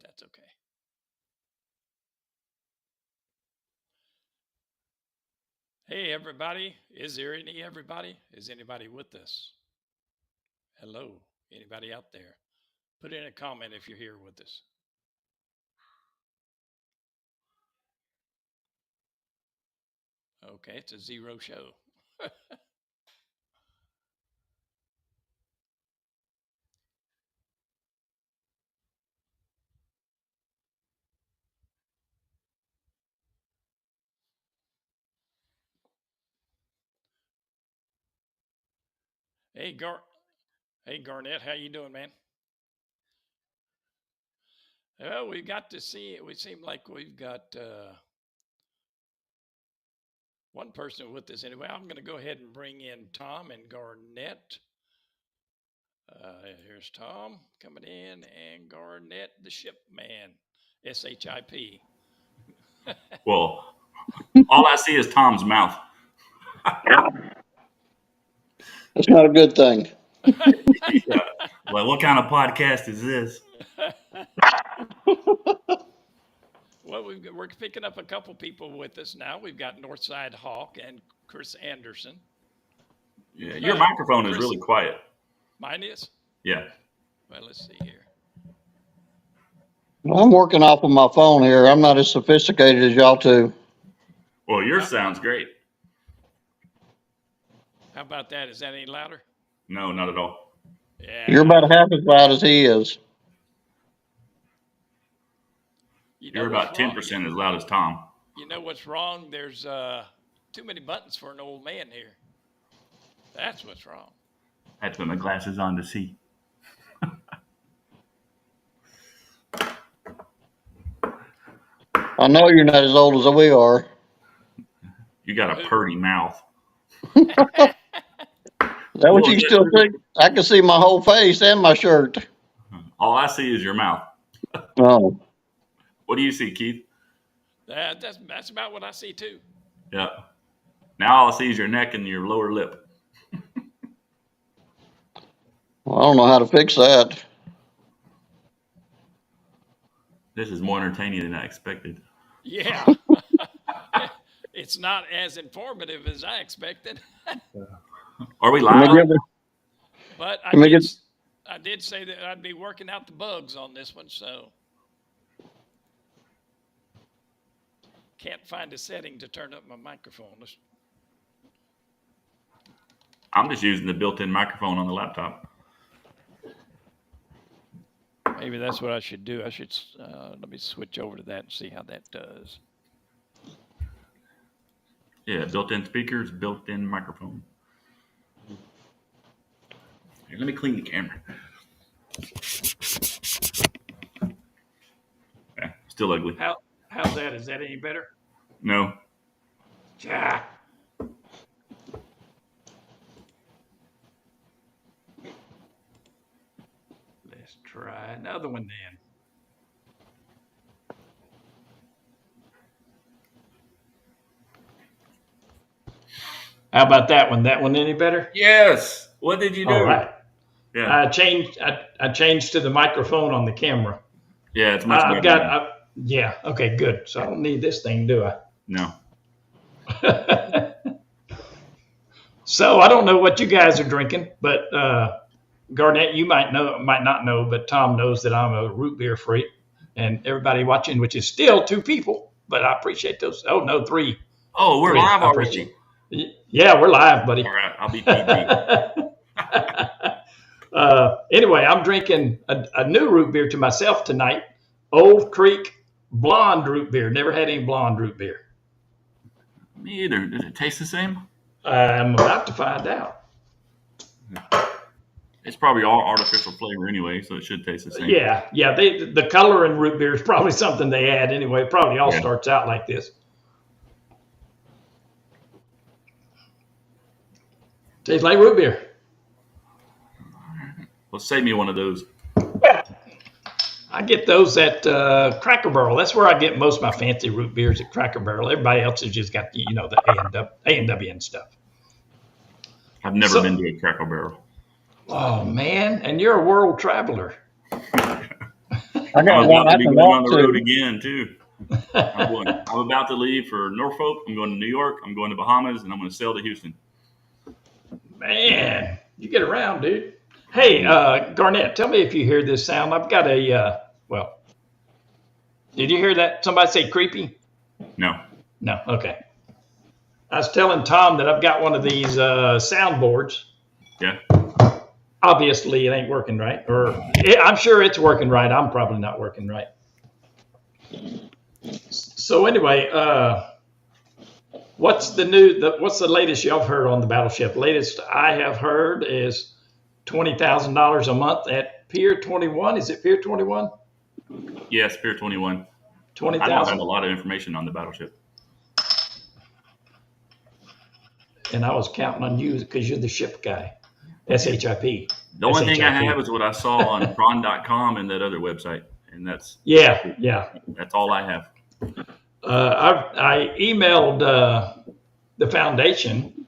that's okay. Hey, everybody. Is there any everybody? Is anybody with us? Hello. Anybody out there? Put in a comment if you're here with us. Okay, it's a zero show. Hey, Garnett, how you doing, man? Well, we got to see it. We seem like we've got one person with us anyway. I'm going to go ahead and bring in Tom and Garnett. Here's Tom coming in, and Garnett, the ship man, SHIP. Well, all I see is Tom's mouth. That's not a good thing. Yeah. Well, what kind of podcast is this? Well, we're picking up a couple people with us now. We've got Northside Hawk and Chris Anderson. Yeah, your microphone is really quiet. Mine is? Yeah. Well, let's see here. Well, I'm working off of my phone here. I'm not as sophisticated as y'all two. Well, yours sounds great. How about that? Is that any louder? No, not at all. Yeah. You're about half as loud as he is. You're about 10% as loud as Tom. You know what's wrong? There's too many buttons for an old man here. That's what's wrong. I had to put my glasses on to see. I know you're not as old as we are. You got a purty mouth. Is that what you still think? I can see my whole face and my shirt. All I see is your mouth. Oh. What do you see, Keith? That's about what I see too. Yeah. Now all I see is your neck and your lower lip. Well, I don't know how to fix that. This is more entertaining than I expected. Yeah. It's not as informative as I expected. Are we live? But I did say that I'd be working out the bugs on this one, so can't find a setting to turn up my microphone. I'm just using the built-in microphone on the laptop. Maybe that's what I should do. I should let me switch over to that and see how that does. Yeah, built-in speakers, built-in microphone. Here, let me clean the camera. Okay, still ugly. How's that? Is that any better? No. Yeah. Let's try another one then. How about that one? That one any better? Yes. What did you do? All right. Yeah. I changed to the microphone on the camera. Yeah, it's much better. Yeah. Okay. Good. So I don't need this thing, do I? No. So I don't know what you guys are drinking, but Garnett, you might not know, but Tom knows that I'm a root beer freak, and everybody watching, which is still 2 people, but I appreciate those. Oh no, 3. Oh, we're live already. Yeah, we're live, buddy. All right, I'll be PG. Anyway, I'm drinking a new root beer to myself tonight. Old Creek blonde root beer. Never had any blonde root beer. Me either. Does it taste the same? I'm about to find out. It's probably all artificial flavor anyway, so it should taste the same. Yeah. The color in root beer is probably something they add anyway. It probably all starts out like this. Tastes like root beer. Well, save me one of those. I get those at Cracker Barrel. That's where I get most of my fancy root beers, at Cracker Barrel. Everybody else has just got the A&W and stuff. I've never been to a Cracker Barrel. Oh man, and you're a world traveler. I got I'm one about I to be can going on walk the road to. again too. I'm about to leave for Norfolk. I'm going to New York. I'm going to Bahamas, and I'm going to sail to Houston. Man, you get around, dude. Hey, Garnett, tell me if you hear this sound. I've got a, well, did you hear that? Somebody say creepy? No. No, okay. I was telling Tom that I've got one of these soundboards. Yeah. Obviously, it ain't working right, I'm sure it's working right. I'm probably not working right. So anyway, what's the latest y'all have heard on the Battleship? Latest I have heard is $20,000 a month at Pier 21. Is it Pier 21? Yes, Pier 21. 20,000. I don't have a lot of information on the Battleship. And I was counting on you because you're the ship guy. SHIP. The only thing I have is what I saw on prawn.com and that other website, and that's that's all I have. I emailed the foundation,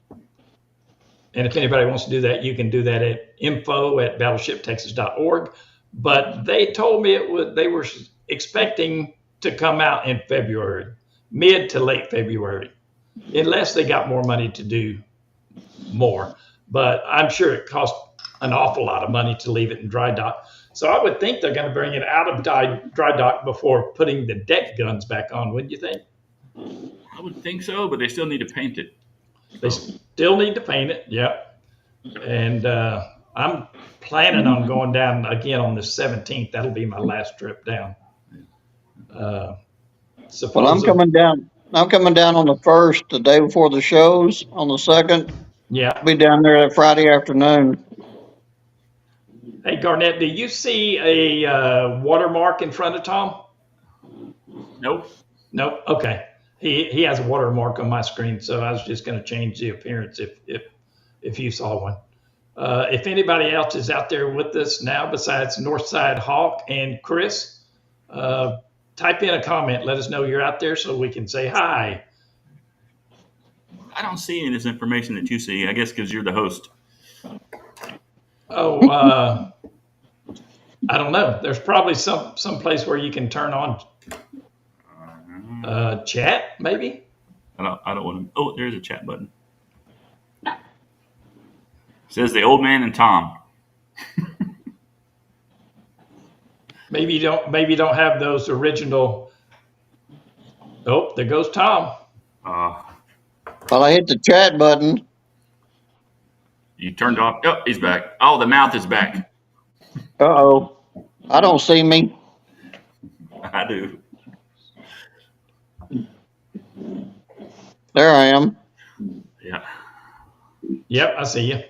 and if anybody wants to do that, you can do that at info@battleshiptexas.org. But they told me they were expecting to come out in February, mid to late February, unless they got more money to do more. But I'm sure it costs an awful lot of money to leave it in dry dock. So I would think they're going to bring it out of dry dock before putting the deck guns back on, wouldn't you think? I would think so, but they still need to paint it. They still need to paint it, yep. And I'm planning on going down again on the 17th. That'll be my last trip down. Well, I'm coming down on the 1st, the day before the shows, on the 2nd. Yeah. I'll be down there that Friday afternoon. Hey, Garnett, do you see a watermark in front of Tom? Nope. Nope. Okay. He has a watermark on my screen, so I was just going to change the appearance if you saw one. If anybody else is out there with us now besides Northside Hawk and Chris, type in a comment. Let us know you're out there so we can say hi. I don't see any of this information that you see, I guess because you're the host. Oh, I don't know. There's probably some place where you can turn on chat, maybe. I don't want to. Oh, there's a chat button. It says the old man and Tom. Maybe you don't have those original. Oh, there goes Tom. Well, I hit the chat button. You turned off. Oh, he's back. Oh, the mouth is back. Uh-oh. I don't see me. I do. There I am. Yeah. Yep, I see you.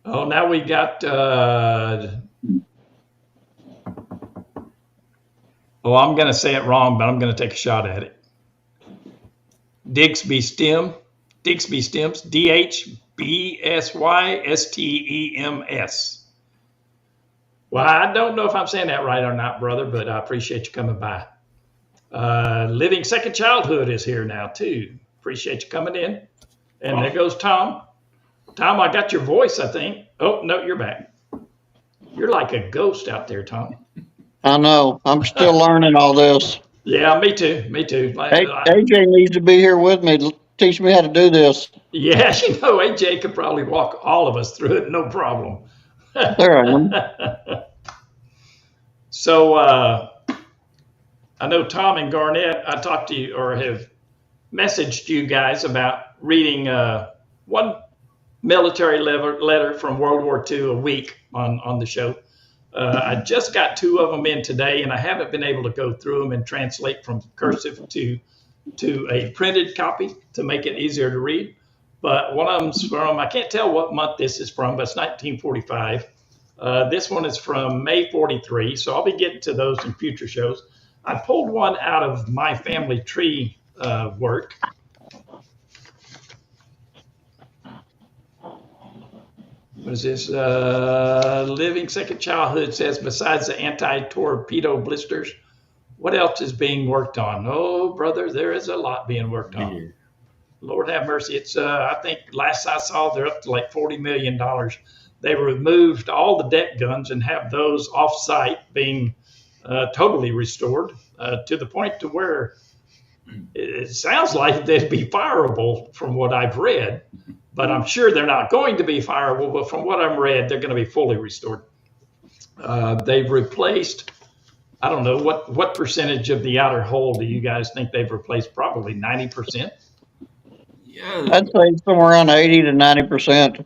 Oh, now we got. I'm going to say it wrong, but I'm going to take a shot at it. Digby Stems, DHBSYSTEMS. Well, I don't know if I'm saying that right or not, brother, but I appreciate you coming by. Living Second Childhood is here now, too. Appreciate you coming in. And there goes Tom. Tom, I got your voice, I think. Oh, no, you're back. You're like a ghost out there, Tom. I know. I'm still learning all this. Yeah, me too. Hey, AJ needs to be here with me. Teach me how to do this. Yeah, AJ could probably walk all of us through it, no problem. There I am. So I know Tom and Garnett, I talked to you or have messaged you guys about reading one military letter from World War II a week on the show. I just got 2 of them in today, and I haven't been able to go through them and translate from cursive to a printed copy to make it easier to read. But one of them's from, I can't tell what month this is from, but it's 1945. This one is from May 43, so I'll be getting to those in future shows. I pulled one out of my family tree work. What is this? Living Second Childhood says, besides the anti-torpedo blisters, what else is being worked on? Oh, brother, there is a lot being worked on. Yeah. Lord have mercy. It's I think last I saw, they're up to like $40 million. they removed all the deck guns and have those off-site being totally restored to the point to where it sounds like they'd be fireable from what I've read, but I'm sure they're not going to be fireable. But from what I've read, they're going to be fully restored. They've replaced, I don't know, what percentage of the outer hull do you guys think they've replaced? Probably 90%. Yeah, I'd say somewhere around 80 to 90%.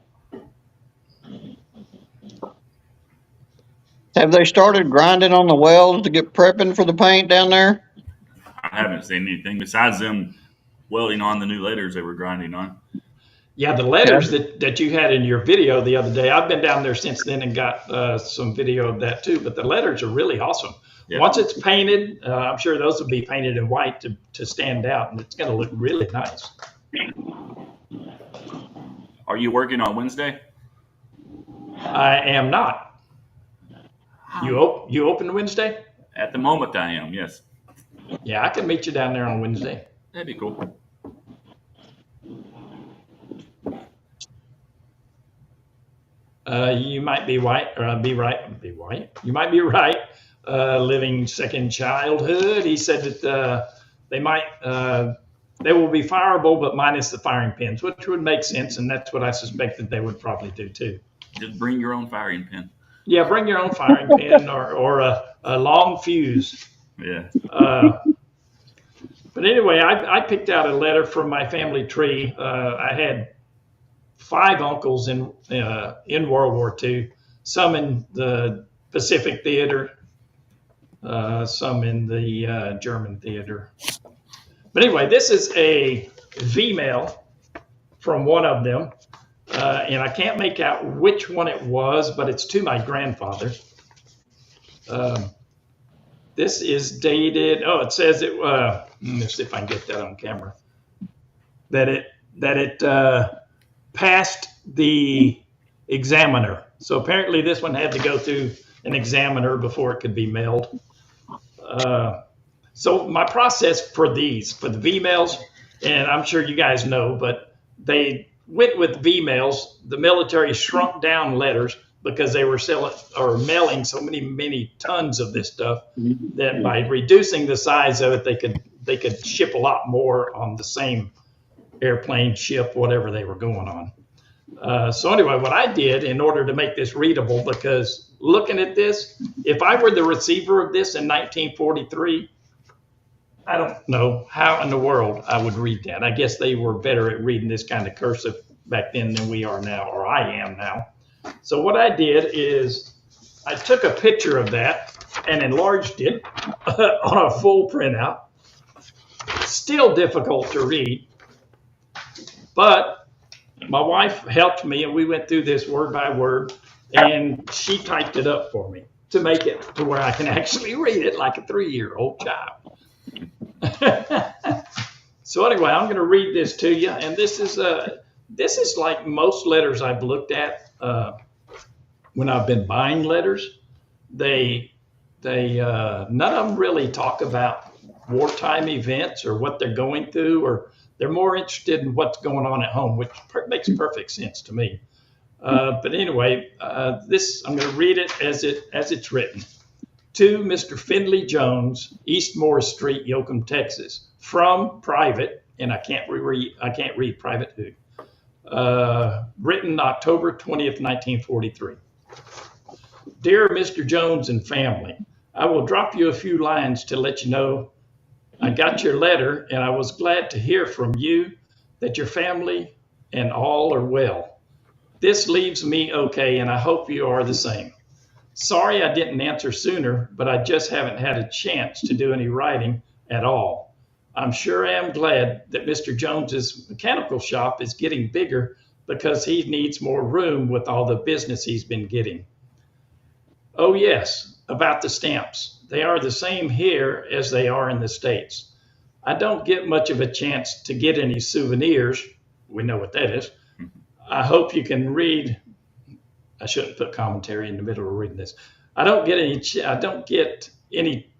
Have they started grinding on the welds to get prepping for the paint down there? I haven't seen anything besides them welding on the new letters they were grinding on. Yeah, the letters that you had in your video the other day, I've been down there since then and got some video of that too, but the letters are really awesome. Yeah. Once it's painted, I'm sure those will be painted in white to stand out, and it's going to look really nice. Are you working on Wednesday? I am not. You open Wednesday? At the moment, I am, yes. Yeah, I can meet you down there on Wednesday. That'd be cool. You might be right. You might be right. Living second childhood. He said that they will be fireable, but minus the firing pins, which would make sense, and that's what I suspect that they would probably do too. Just bring your own firing pin. Yeah, bring your own firing pin or a long fuse. Yeah. But anyway, I picked out a letter from my family tree. I had 5 uncles in World War II, some in the Pacific Theater, some in the German theater. But anyway, this is a V-mail from one of them. And I can't make out which one it was, but it's to my grandfather. This is dated. Oh, it says it. Let me see if I can get that on camera. That it passed the examiner. So apparently, this one had to go through an examiner before it could be mailed. So my process for the V-mails, and I'm sure you guys know, but they went with V-mails. The military shrunk down letters because they were mailing so many tons of this stuff that by reducing the size of it, they could ship a lot more on the same airplane, ship, whatever they were going on. So anyway, what I did in order to make this readable, because looking at this, if I were the receiver of this in 1943, I don't know how in the world I would read that. I guess they were better at reading this kind of cursive back then than we are now, or I am now. So what I did is I took a picture of that and enlarged it on a full printout. Still difficult to read, but my wife helped me and we went through this word by word, and she typed it up for me to make it to where I can actually read it like a 3-year-old child. So anyway, I'm going to read this to you, and this is like most letters I've looked at when I've been buying letters. They none of them really talk about wartime events or what they're going through, or they're more interested in what's going on at home, which makes perfect sense to me. But anyway, this I'm going to read it as it's written. To Mr. Finley Jones, East Morris Street, Yoakum, Texas, from private, and I can't read private who. Written October 20th, 1943. Dear Mr. Jones and family, I will drop you a few lines to let you know I got your letter, and I was glad to hear from you that your family and all are well. This leaves me okay, and I hope you are the same. Sorry I didn't answer sooner, but I just haven't had a chance to do any writing at all. I'm sure I am glad that Mr. Jones's mechanical shop is getting bigger because he needs more room with all the business he's been getting. Oh yes, about the stamps. They are the same here as they are in the States. I don't get much of a chance to get any souvenirs. We know what that is. I hope you can read. I shouldn't put commentary in the middle of reading this. I don't get any.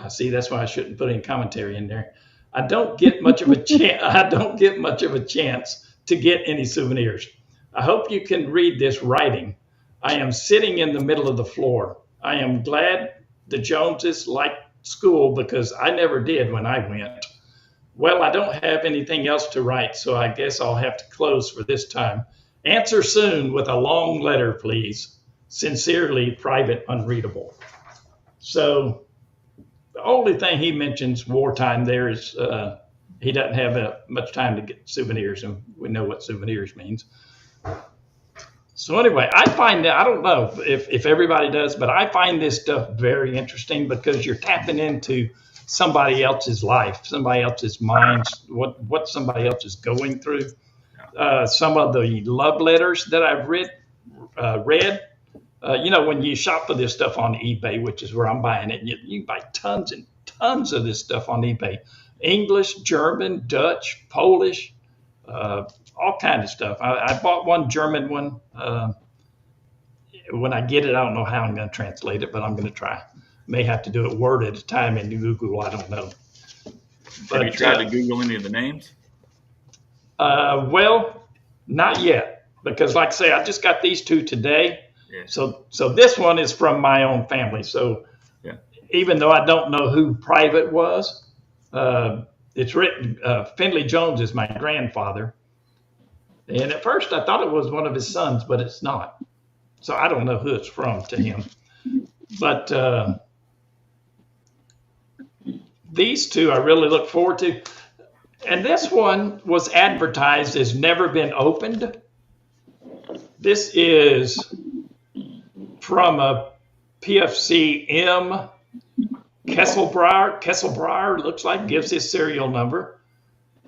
See, that's why I shouldn't put any commentary in there. I don't get much of a chance. I don't get much of a chance to get any souvenirs. I hope you can read this writing. I am sitting in the middle of the floor. I am glad the Joneses like school because I never did when I went. Well, I don't have anything else to write, so I guess I'll have to close for this time. Answer soon with a long letter, please. Sincerely, Private Unreadable. So the only thing he mentions wartime there is he doesn't have much time to get souvenirs, and we know what souvenirs means. So anyway, I find that, I don't know if everybody does, but I find this stuff very interesting because you're tapping into somebody else's life, somebody else's mind, what somebody else is going through. Some of the love letters that I've read, when you shop for this stuff on eBay, which is where I'm buying it, you can buy tons and tons of this stuff on eBay. English, German, Dutch, Polish, all kinds of stuff. I bought one German one. When I get it, I don't know how I'm going to translate it, but I'm going to try. May have to do it word at a time in Google. I don't know. Have you tried to Google any of the names? Well, not yet, because like I say, I just got these two today. Yeah. So this one is from my own family. So even though I don't know who Private was, it's written, Findlay Jones is my grandfather. And at first I thought it was one of his sons, but it's not. So I don't know who it's from to him. But these two I really look forward to. And this one was advertised as never been opened. This is from a PFC M. Kesselbreyer looks like, gives his serial number.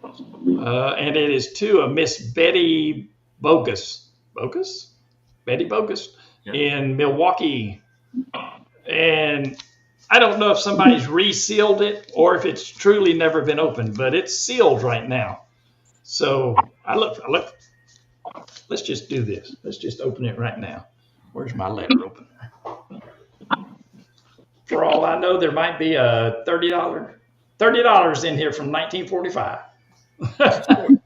And it is to a Miss Betty Bogus in Milwaukee. And I don't know if somebody's resealed it or if it's truly never been opened, but it's sealed right now. So I look. Let's just do this. Let's just open it right now. Where's my letter opener? For all I know, there might be a $30 in here from 1945.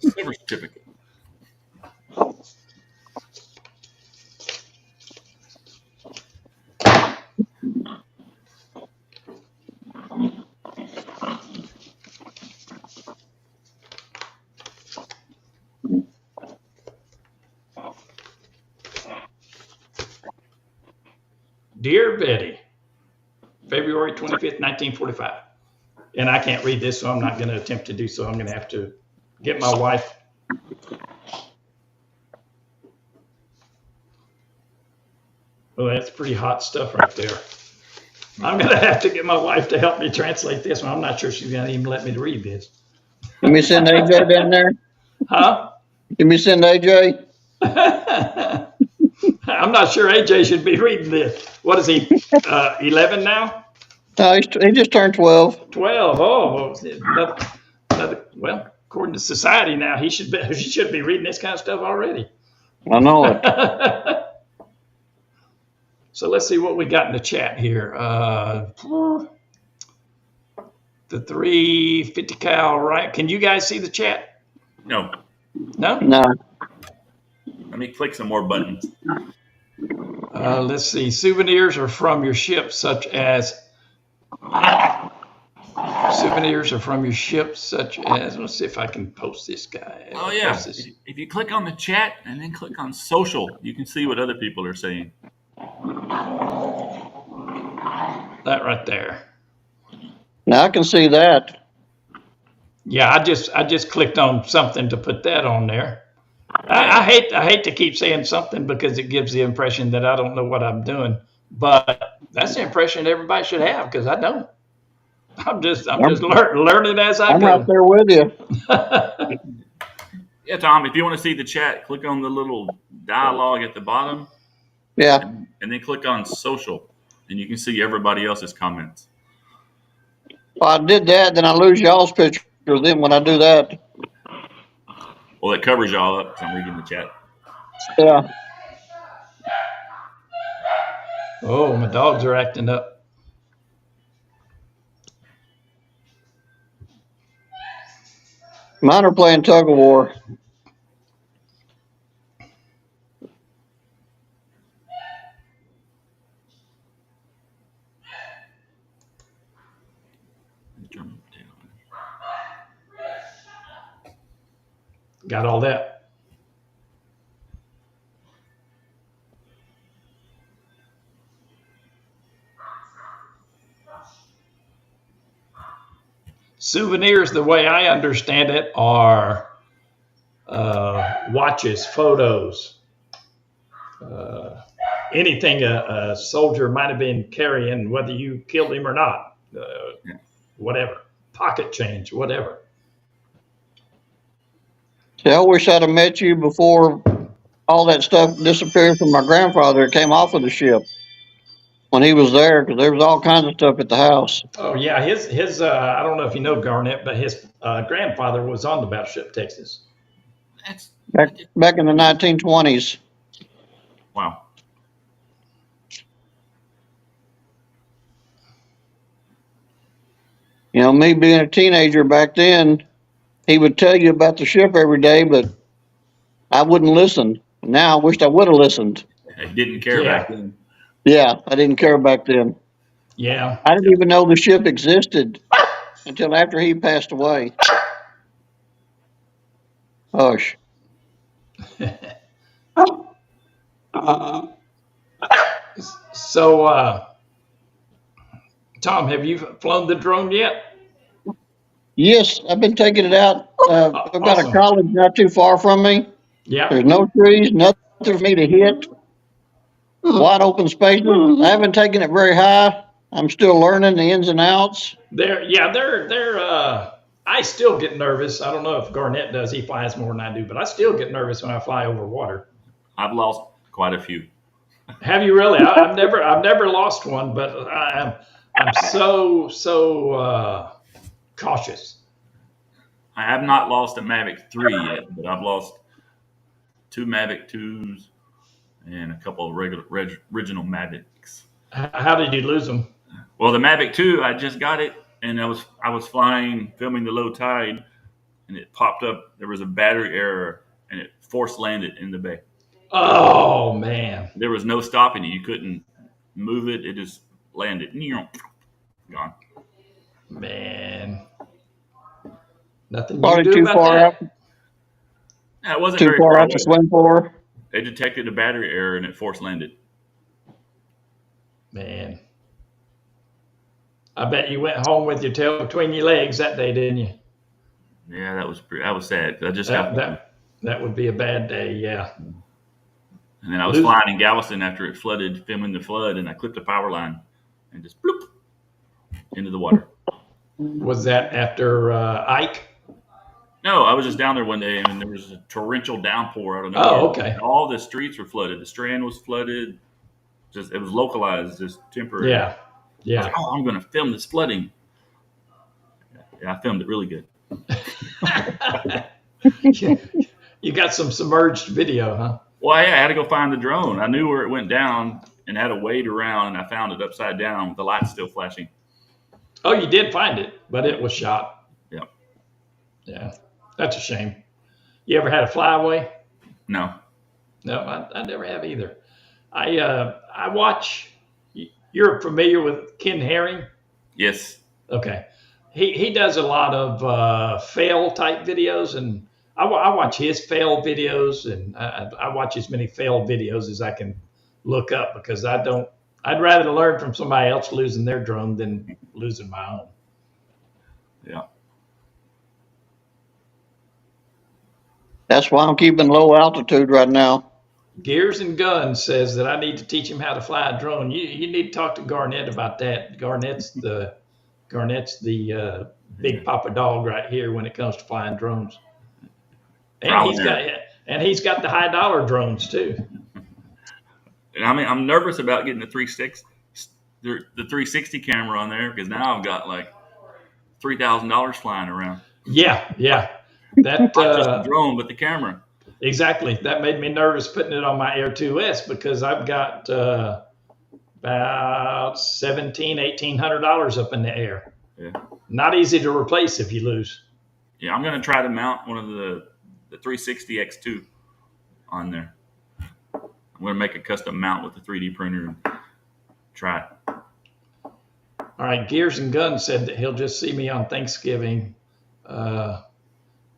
Silver certificate. Dear Betty, February 25th, 1945. And I can't read this, so I'm not going to attempt to do so. I'm going to have to get my wife. Well, that's pretty hot stuff right there. I'm going to have to get my wife to help me translate this one. I'm not sure she's going to even let me read this. Can we send AJ down there? Huh? Can we send AJ? I'm not sure AJ should be reading this. What is he, 11 now? No, he just turned 12. 12. Oh, well, according to society now, he should be reading this kind of stuff already. I know it. So let's see what we got in the chat here. The 350 cal, right? Can you guys see the chat? No. No? No. Let me click some more buttons. Let's see. Souvenirs are from your ship, such as. Let's see if I can post this guy. Oh, yeah. If you click on the chat and then click on social, you can see what other people are saying. That right there. Now I can see that. Yeah, I just clicked on something to put that on there. I hate to keep saying something because it gives the impression that I don't know what I'm doing, but that's the impression everybody should have because I don't. I'm just learning as I go. I'm right there with you. Yeah, Tom, if you want to see the chat, click on the little dialogue at the bottom. Yeah. And then click on social, and you can see everybody else's comments. Well, I did that, then I lose y'all's picture. Then when I do that. Well, it covers y'all up because I'm reading the chat. Yeah. Oh, my dogs are acting up. Mine are playing tug of war. Got all that? Souvenirs, the way I understand it, are watches, photos, anything a soldier might have been carrying, whether you killed him or not, whatever, pocket change, whatever. See, I wish I'd have met you before all that stuff disappeared from my grandfather. It came off of the ship when he was there, because there was all kinds of stuff at the house. Oh yeah, his I don't know if you know Garnett, but his grandfather was on the Battleship Texas. Back in the 1920s. Wow. You know, me being a teenager back then, he would tell you about the ship every day, but I wouldn't listen. Now I wished I would have listened. He didn't care back then. Yeah, I didn't care back then. Yeah. I didn't even know the ship existed until after he passed away. Hush. So, Tom, have you flown the drone yet? Yes, I've been taking it out. I've got a college not too far from me. Yeah. There's no trees, nothing for me to hit. Wide open spaces. I haven't taken it very high. I'm still learning the ins and outs. They're I still get nervous. I don't know if Garnett does. He flies more than I do, but I still get nervous when I fly over water. I've lost quite a few. Have you really? I've never lost one, but I'm so cautious. I have not lost a Mavic 3 yet, but I've lost 2 Mavic 2s and a couple of original Mavics. How did you lose them? Well, the Mavic 2, I just got it, and I was flying, filming the low tide, and it popped up. There was a battery error, and it force landed in the bay. Oh man! There was no stopping it. You couldn't move it. It just landed. Gone. Man, nothing Probably you can do too about far that. out. It wasn't too very far far out to swim for. They detected a battery error, and it force landed. Man, I bet you went home with your tail between your legs that day, didn't you? Yeah, that was sad. I just that would be a bad day. Yeah. And then I was flying in Galveston after it flooded, filming the flood, and I clipped a power line and just bloop into the water. Was that after Ike? No, I was just down there one day, and there was a torrential downpour out of nowhere. Oh, okay. And all the streets were flooded. The Strand was flooded. It was localized, just temporary. Yeah. I was like, I'm going to film this flooding. Yeah, I filmed it really good. You got some submerged video, huh? Well, yeah, I had to go find the drone. I knew where it went down and had to wade around, and I found it upside down with the lights still flashing. Oh, you did find it, but it was shot. Yeah. Yeah, that's a shame. You ever had a flyaway? No. No, I never have either. I watch. You're familiar with Ken Herring? Yes. Okay. He does a lot of fail type videos, and I watch his fail videos, and I watch as many fail videos as I can look up, because I'd rather learn from somebody else losing their drone than losing my own. Yeah. That's why I'm keeping low altitude right now. Gears and Guns says that I need to teach him how to fly a drone. You need to talk to Garnett about that. Garnett's the big papa dog right here when it comes to flying drones. And he's got the high dollar drones too. And I mean, I'm nervous about getting the 360 camera on there, because now I've got like $3,000 flying around. Yeah. That not just the drone, but the camera. Exactly. That made me nervous putting it on my Air 2S, because I've got about $1,800 up in the air. Yeah. Not easy to replace if you lose. Yeah, I'm going to try to mount one of the 360 X2 on there. I'm going to make a custom mount with the 3D printer and try it. All right, Gears and Guns said that he'll just see me on Thanksgiving,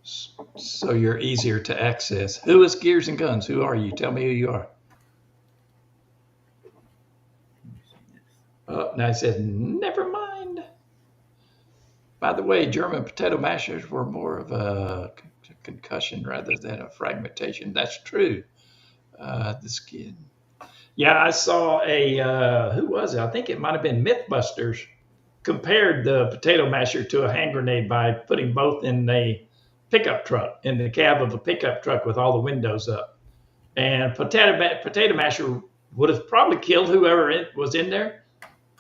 so you're easier to access. Who is Gears and Guns? Who are you? Tell me who you are. Oh, now he says, never mind. By the way, German potato mashers were more of a concussion rather than a fragmentation. That's true. The skin. Yeah, I saw who was it? I think it might have been Mythbusters compared the potato masher to a hand grenade by putting both in a pickup truck, in the cab of a pickup truck with all the windows up. And potato masher would have probably killed whoever was in there,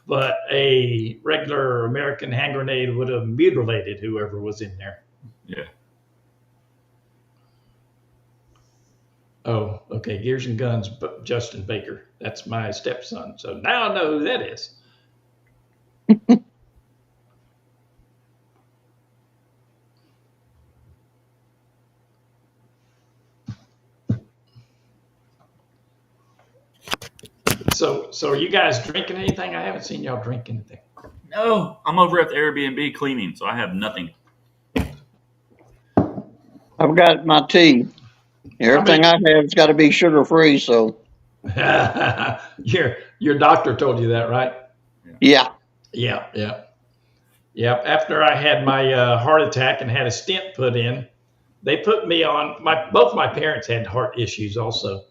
but a regular American hand grenade would have mutilated whoever was in there. Yeah. Oh, okay. Gears and Guns, but Justin Baker. That's my stepson. So now I know who that is. So are you guys drinking anything? I haven't seen y'all drink anything. No, I'm over at the Airbnb cleaning, so I have nothing. I've got my tea. Everything I have's got to be sugar free. So your doctor told you that, right? yeah. Yeah. After I had my heart attack and had a stent put in, they put me on both my parents had heart issues also,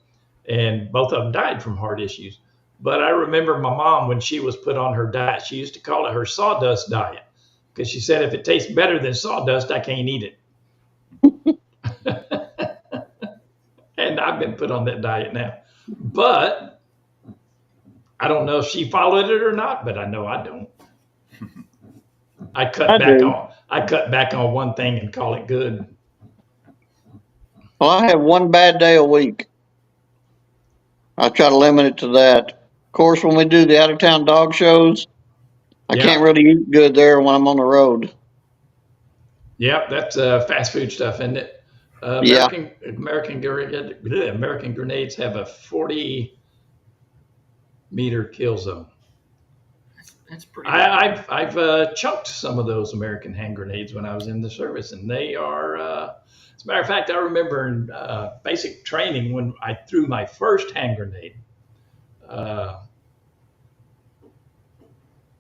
and both of them died from heart issues. But I remember my mom, when she was put on her diet, she used to call it her sawdust diet, because she said, if it tastes better than sawdust, I can't eat it. And I've been put on that diet now. But I don't know if she followed it or not, but I know I don't. I cut back on one thing and call it good. Well, I have one bad day a week. I try to limit it to that. Of course, when we do the out of town dog shows, I can't really eat good there when I'm on the road. Yep, that's fast food stuff, isn't it? American grenades have a 40-meter kill zone. That's pretty. I've chunked some of those American hand grenades when I was in the service, and they are. As a matter of fact, I remember in basic training when I threw my first hand grenade. I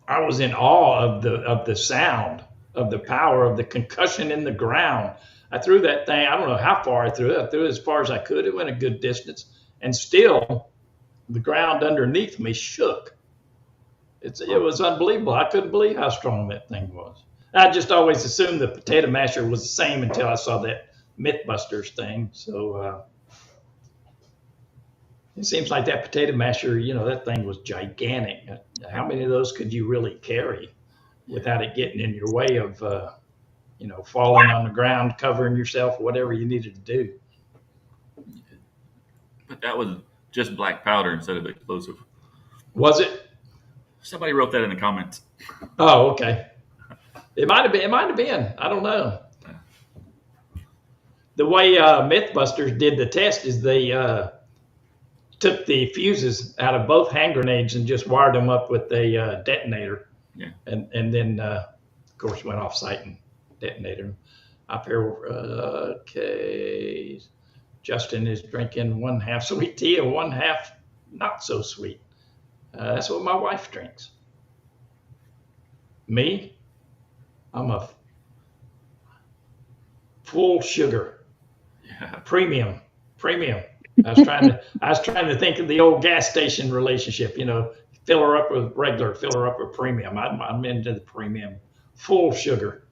was in awe of the sound, of the power, of the concussion in the ground. I threw that thing. I don't know how far I threw it. I threw it as far as I could. It went a good distance, and still, the ground underneath me shook. It was unbelievable. I couldn't believe how strong that thing was. I just always assumed the potato masher was the same until I saw that Mythbusters thing. So it seems like that potato masher, that thing was gigantic. How many of those could you really carry without it getting in your way of, falling on the ground, covering yourself, whatever you needed to do? But that was just black powder instead of explosive. Was it? Somebody wrote that in the comments. Oh, okay. It might have been. I don't know. The way Mythbusters did the test is they took the fuses out of both hand grenades and just wired them up with a detonator. Yeah. And then, of course, went off site and detonated them. Up here, okay. Justin is drinking 1/2 sweet tea and 1/2 not so sweet. That's what my wife drinks. Me, I'm a full sugar, premium. I was trying to think of the old gas station relationship. Fill her up with regular, fill her up with premium. I'm into the premium, full sugar,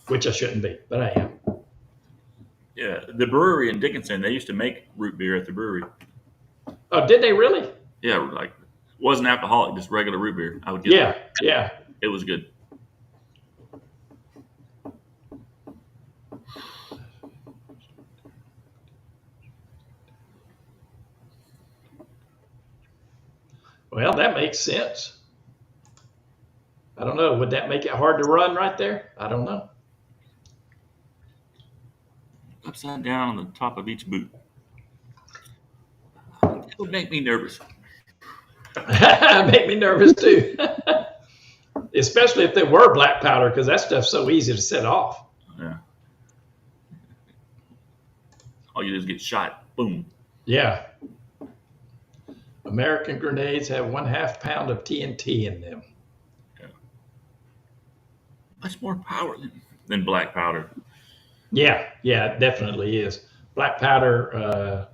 which I shouldn't be, but I am. Yeah, the brewery in Dickinson, they used to make root beer at the brewery. Oh, did they really? Yeah, wasn't alcoholic, just regular root beer. I would get Yeah. It was good. Well, that makes sense. I don't know. Would that make it hard to run right there? I don't know. Upside down on the top of each boot. It would make me nervous. Make me nervous too. especially if they were black powder, because that stuff's so easy to set off. Yeah. All you do is get shot. Boom. Yeah. American grenades have 1/2 pound of TNT in them. Yeah. Much more power than black powder. Yeah, it definitely is. Black powder.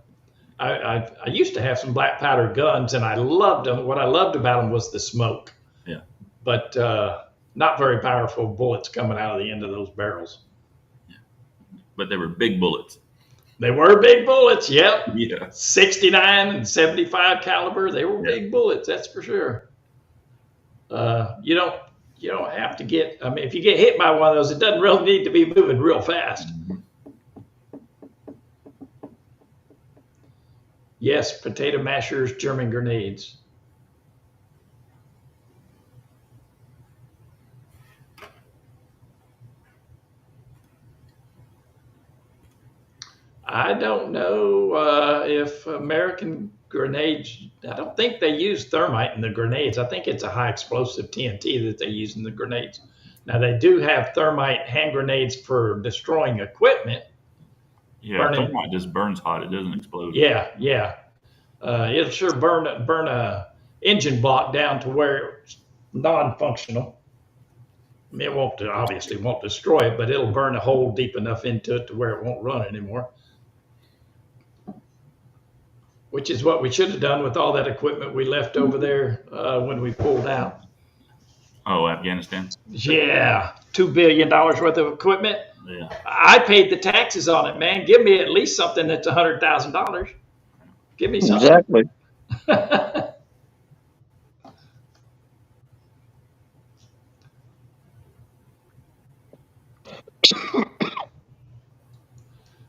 I used to have some black powder guns, and I loved them. What I loved about them was the smoke. Yeah. But not very powerful bullets coming out of the end of those barrels. Yeah. But they were big bullets. They were big bullets. Yep. Yeah. 69 and 75 caliber. They were big bullets. That's for sure. You don't have to get. I mean, if you get hit by one of those, it doesn't really need to be moving real fast. Mm-hmm. Yes, potato mashers, German grenades. I don't know if American grenades, I don't think they use thermite in the grenades. I think it's a high explosive TNT that they use in the grenades. Now, they do have thermite hand grenades for destroying equipment. Yeah, thermite just burns hot. It doesn't explode. Yeah. It'll sure burn a engine block down to where it's non-functional. I mean, it obviously won't destroy it, but it'll burn a hole deep enough into it to where it won't run anymore. Which is what we should have done with all that equipment we left over there when we pulled out. Oh, Afghanistan? Yeah, $2 billion worth of equipment. Yeah. I paid the taxes on it, man. Give me at least something that's $100,000. Give me something. Exactly.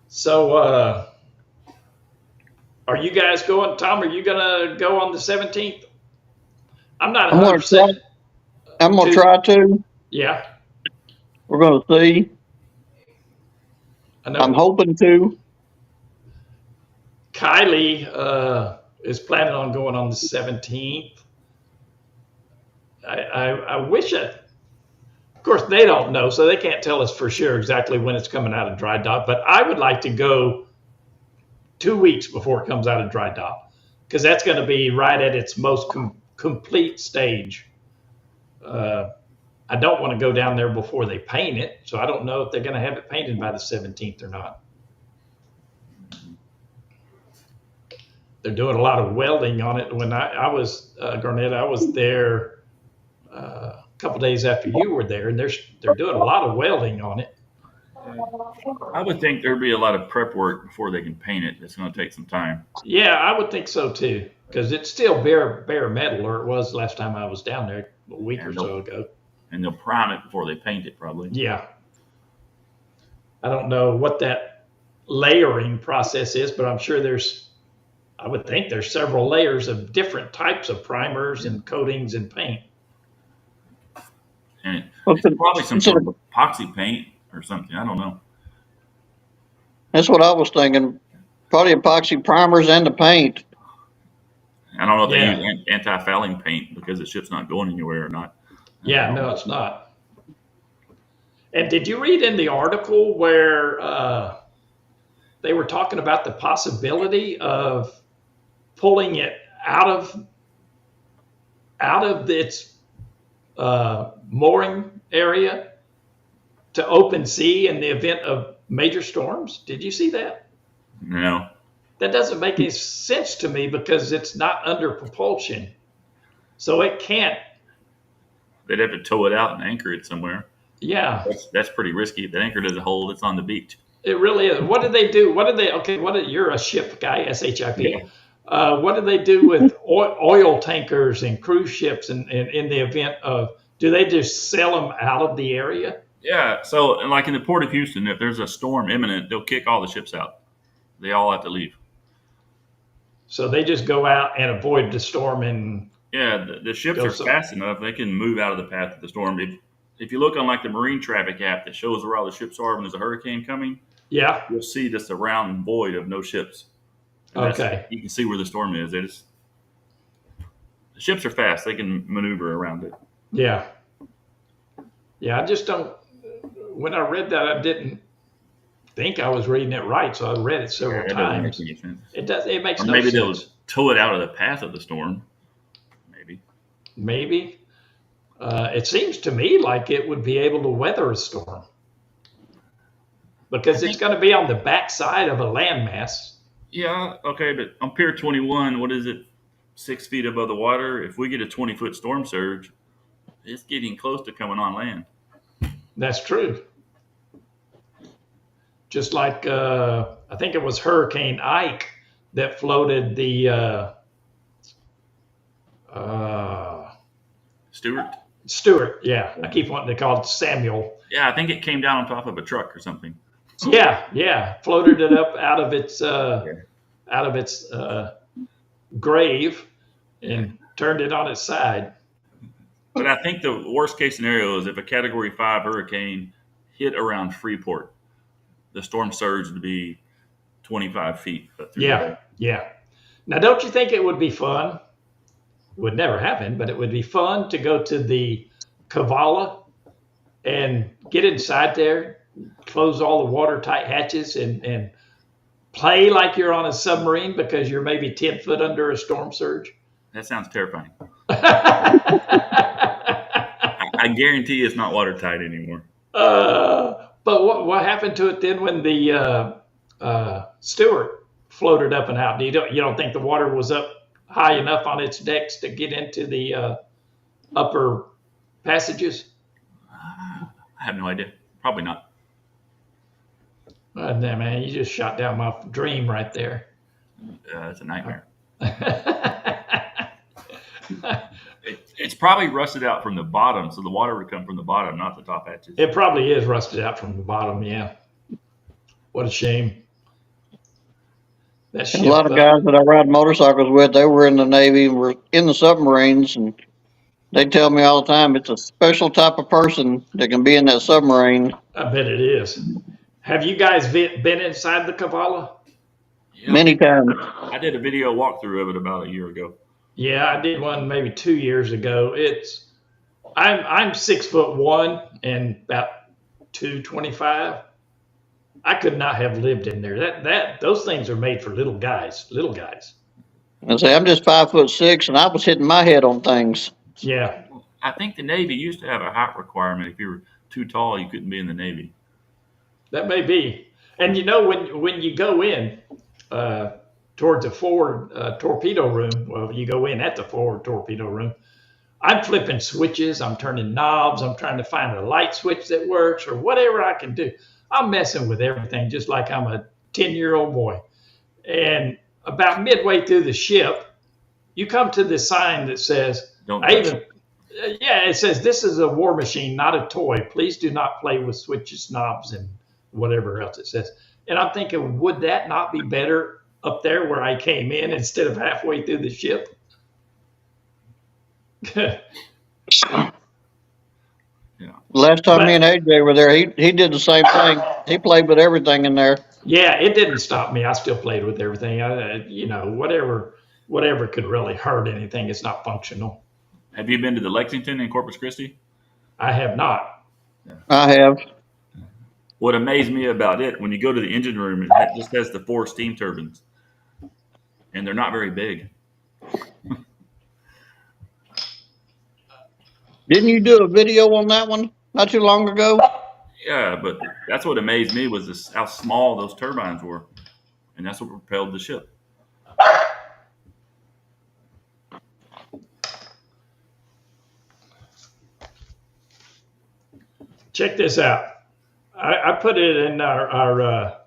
So, are you guys going, Tom? Are you gonna go on the 17th? I'm not 100%. I'm gonna try to. Yeah. We're gonna see. I'm hoping to. Kylie is planning on going on the 17th. I wish it. Of course, they don't know, so they can't tell us for sure exactly when it's coming out of dry dock. But I would like to go 2 weeks before it comes out of dry dock, because that's going to be right at its most complete stage. I don't want to go down there before they paint it, so I don't know if they're going to have it painted by the 17th or not. They're doing a lot of welding on it. When I was, Garnett, I was there a couple days after you were there, and they're doing a lot of welding on it. I would think there'd be a lot of prep work before they can paint it. It's going to take some time. Yeah, I would think so too, because it's still bare metal, or it was last time I was down there a week or so ago. And they'll prime it before they paint it, probably. Yeah. I don't know what that layering process is, but I'm sure I would think there's several layers of different types of primers and coatings and paint. And it's probably some sort of epoxy paint or something. I don't know. That's what I was thinking. Probably epoxy primers and the paint. I don't know if they use anti-fouling paint because the ship's not going anywhere or not. Yeah, no, it's not. And did you read in the article where they were talking about the possibility of pulling it out of its mooring area to open sea in the event of major storms? Did you see that? No. That doesn't make any sense to me because it's not under propulsion. So it can't. They'd have to tow it out and anchor it somewhere. Yeah. That's pretty risky. If the anchor doesn't hold, it's on the beach. It really is. What do they do? You're a ship guy, SHIP. Yeah. What do they do with oil tankers and cruise ships in the event of, do they just sell them out of the area? Yeah. So, like in the port of Houston, if there's a storm imminent, they'll kick all the ships out. They all have to leave. So they just go out and avoid the storm and... Yeah, the ships are fast enough. They can move out of the path of the storm. If you look on like the marine traffic app that shows where all the ships are when there's a hurricane coming, yeah, you'll see just a round void of no ships. Okay. You can see where the storm is. The ships are fast. They can maneuver around it. Yeah. Yeah, I just don't. When I read that, I didn't think I was reading it right, so I read it several That doesn't make times. any sense. It does. It makes Or no maybe they'll sense. tow it out of the path of the storm. Maybe. Maybe. It seems to me like it would be able to weather a storm I because it's think. going to be on the backside of a landmass. Yeah. Okay, but on Pier 21, what is it? 6 feet above the water. If we get a 20-foot storm surge, it's getting close to coming on land. That's true. Just like I think it was Hurricane Ike that floated the Stewart. Stewart. Yeah, I keep wanting to call it Samuel. Yeah, I think it came down on top of a truck or something. Yeah, floated it up out of its grave and turned it on its side. But I think the worst case scenario is if a Category 5 hurricane hit around Freeport, the storm surge would be 25 feet through the bay. Yeah. Now, don't you think it would be fun? Would never happen, but it would be fun to go to the Kavala and get inside there, close all the watertight hatches, and play like you're on a submarine because you're maybe 10 foot under a storm surge. That sounds terrifying. I guarantee it's not watertight anymore. But what happened to it then when the Stewart floated up and out? You don't think the water was up high enough on its decks to get into the upper passages? I have no idea. Probably not. Nah, man, you just shot down my dream right there. It's a nightmare. It's probably rusted out from the bottom, so the water would come from the bottom, not the top hatches. It probably is rusted out from the bottom, yeah. What a shame. A lot of guys that I ride motorcycles with, they were in the Navy, were in the submarines, and they tell me all the time it's a special type of person that can be in that submarine. I bet it is. Have you guys been inside the Kavala? Yeah. Many times. I did a video walkthrough of it about a year ago. Yeah, I did one maybe 2 years ago. I'm 6'1" and about 225. I could not have lived in there. Those things are made for little guys. I say I'm just 5'6", and I was hitting my head on things. Yeah. I think the Navy used to have a height requirement. If you were too tall, you couldn't be in the Navy. That may be. And when you go in towards the forward torpedo room, well, you go in at the forward torpedo room, I'm flipping switches, I'm turning knobs, I'm trying to find a light switch that works or whatever I can do. I'm messing with everything just like I'm a 10-year-old boy. And about midway through the ship, you come to this sign that says, it says, "This is a war machine, not a toy. Please do not play with switches, knobs, and whatever else it says." And I'm thinking, would that not be better up there where I came in instead of halfway through the ship? Yeah. Last time me and AJ were there, he did the same thing. He played with everything in there. Yeah, it didn't stop me. I still played with everything. Whatever could really hurt anything. It's not functional. Have you been to the Lexington in Corpus Christi? I have not. I have. What amazed me about it, when you go to the engine room, it just has the 4 steam turbines, and they're not very big. Didn't you do a video on that one not too long ago? Yeah, but that's what amazed me was how small those turbines were, and that's what propelled the ship. Check this out. I put it in our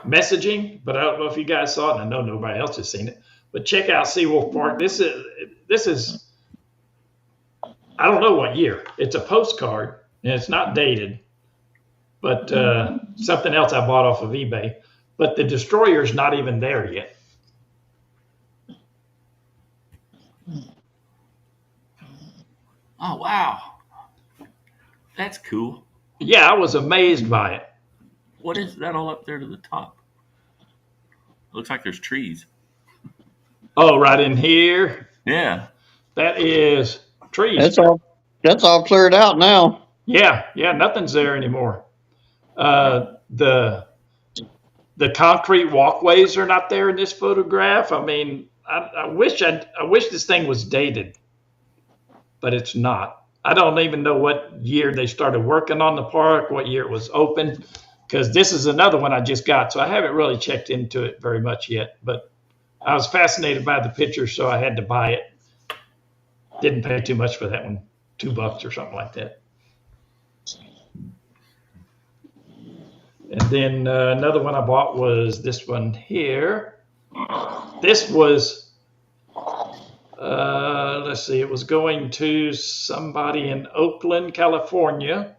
messaging, but I don't know if you guys saw it, and I know nobody else has seen it. But check out Seawolf Park. This is I don't know what year. It's a postcard, and it's not dated, but something else I bought off of eBay. But the destroyer's not even there yet. Oh, wow. That's cool. Yeah, I was amazed by it. What is that all up there to the top? It looks like there's trees. Oh, right in here. Yeah. That is trees. That's all cleared out now. Yeah, nothing's there anymore. The concrete walkways are not there in this photograph. I mean, I wish this thing was dated, but it's not. I don't even know what year they started working on the park, what year it was open, because this is another one I just got, so I haven't really checked into it very much yet. But I was fascinated by the picture, so I had to buy it. Didn't pay too much for that one, $2 or something like that. And then another one I bought was this one here. This was, let's see, it was going to somebody in Oakland, California.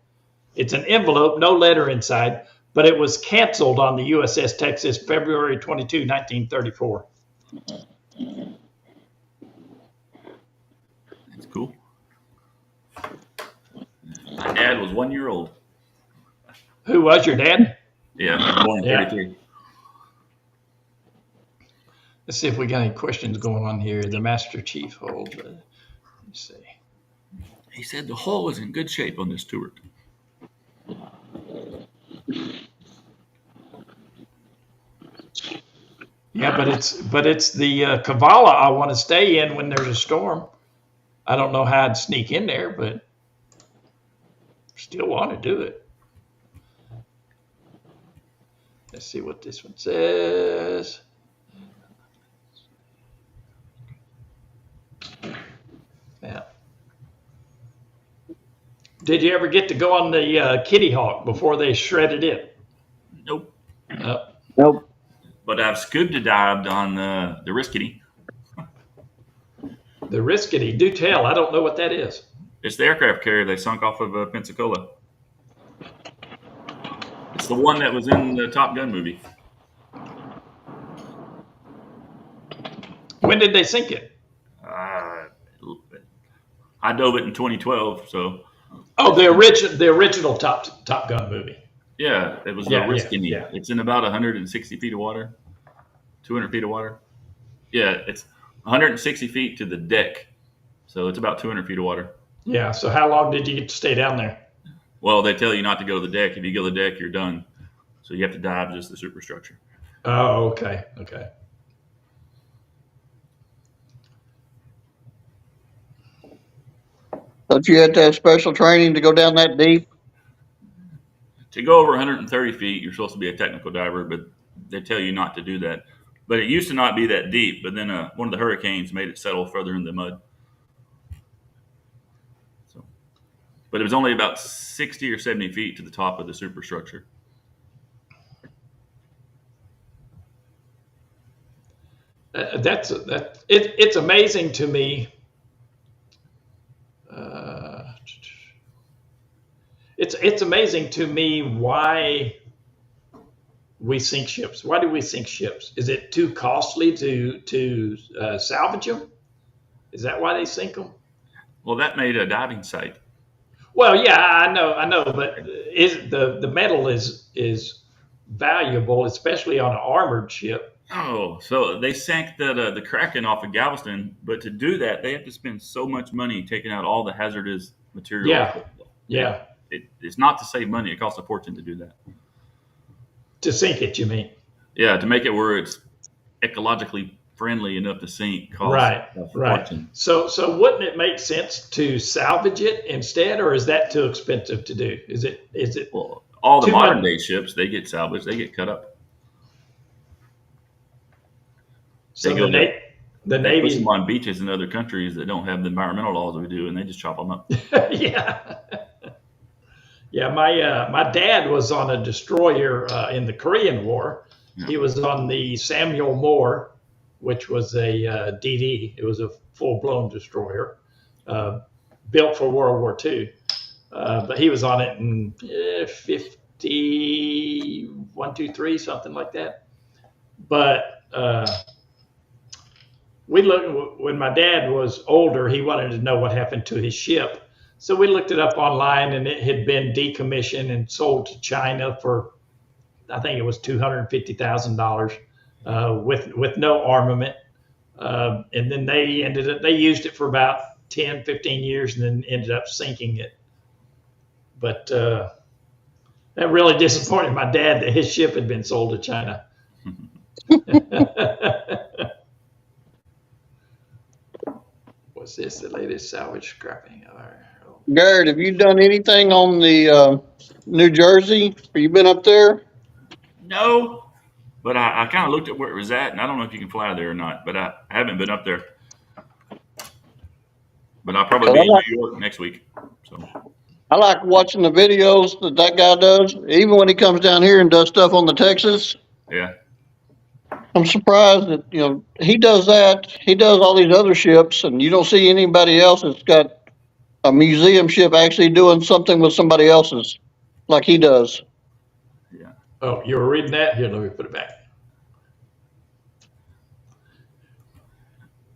It's an envelope, no letter inside, but it was canceled on the USS Texas, February 22, 1934. That's cool. My dad was 1 year old. Who was your dad? Yeah, born in 33. Let's see if we got any questions going on here. The Master Chief hold. Let's see. He said the hull was in good shape on this tour. Yeah, but it's the Kavala I want to stay in when there's a storm. I don't know how I'd sneak in there, but still want to do it. Let's see what this one says. Yeah. Did you ever get to go on the Kitty Hawk before they shredded it? Nope. Nope. But I've scuba dived on the Riskety. The Riskety, do tell. I don't know what that is. It's the aircraft carrier they sunk off of Pensacola. It's the one that was in the Top Gun movie. When did they sink it? I dove it in 2012, so. Oh, the original Top Gun movie. Yeah, it was the Riskety. Yeah. It's in about 160 feet of water, 200 feet of water. Yeah, it's 160 feet to the deck, so it's about 200 feet of water. Yeah, so how long did you get to stay down there? Well, they tell you not to go to the deck. If you go to the deck, you're done. So you have to dive just the superstructure. Oh, okay. Don't you have to have special training to go down that deep? To go over 130 feet, you're supposed to be a technical diver, but they tell you not to do that. But it used to not be that deep, but then one of the hurricanes made it settle further in the mud. So, but it was only about 60 or 70 feet to the top of the superstructure. It's amazing to me. It's amazing to me why we sink ships. Why do we sink ships? Is it too costly to salvage them? Is that why they sink them? Well, that made a diving site. Well, yeah, I know, but the metal is valuable, especially on an armored ship. Oh, so they sank the Kraken off of Galveston, but to do that, they have to spend so much money taking out all the hazardous material. Yeah. It's not to save money. It costs a fortune to do that. To sink it, you mean? Yeah, to make it where it's ecologically friendly enough to sink costs a fortune. So wouldn't it make sense to salvage it instead, or is that too expensive to do? Is it? Well, all the modern day ships, they get salvaged. They get cut up. So the Navy puts them on beaches in other countries that don't have the environmental laws we do, and they just chop them up. Yeah. My dad was on a destroyer in the Korean War. Yeah. He was on the Samuel Moore, which was a DD. It was a full-blown destroyer built for World War II. But he was on it in 51, 2, 3, something like that. But when my dad was older, he wanted to know what happened to his ship. So we looked it up online, and it had been decommissioned and sold to China for, I think it was $250,000 with no armament. And then they used it for about 10, 15 years and then ended up sinking it. But that really disappointed my dad that his ship had been sold to China. What's this? The latest salvage scrapping? Garrett, have you done anything on the New Jersey? Have you been up there? No, but I kind of looked at where it was at, and I don't know if you can fly there or not. But I haven't been up there. But I'll probably be in New York next week. So I like watching the videos that guy does, even when he comes down here and does stuff on the Texas. yeah, I'm surprised that he does that. He does all these other ships, and you don't see anybody else that's got a museum ship actually doing something with somebody else's, like he does. yeah. Oh, you were reading that? Here, let me put it back.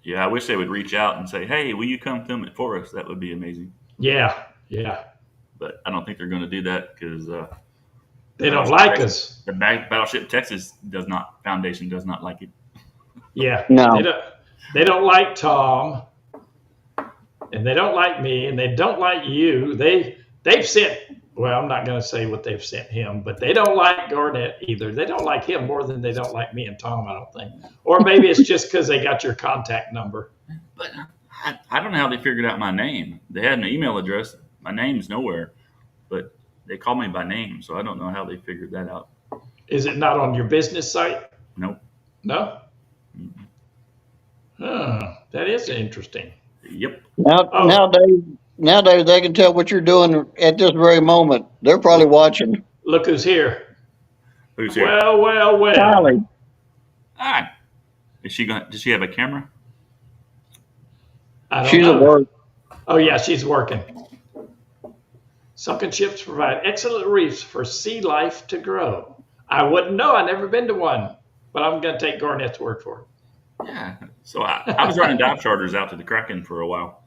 Yeah, I wish they would reach out and say, "Hey, will you come film it for us?" That would be amazing. Yeah. But I don't think they're going to do that because they don't like us. The Battleship Texas Foundation does not like it. Yeah, no, they don't like Tom, and they don't like me, and they don't like you. They've sent. Well, I'm not going to say what they've sent him, but they don't like Garnett either. They don't like him more than they don't like me and Tom, I don't think. Or maybe it's just because they got your contact number. But I don't know how they figured out my name. They had an email address. My name's nowhere, but they call me by name, so I don't know how they figured that out. Is it not on your business site? Nope. No? Mm-hmm. Huh, that is interesting. Yep. Nowadays they can tell what you're doing at this very moment. They're probably watching. Look who's here. Who's here? Well. Kylie. Ah, does she have a camera? I don't She's know. at work. Oh yeah, she's working. Sunken ships provide excellent reefs for sea life to grow. I wouldn't know. I've never been to one, but I'm going to take Garnett's word for it. Yeah. So I was running dive charters out to the Kraken for a while.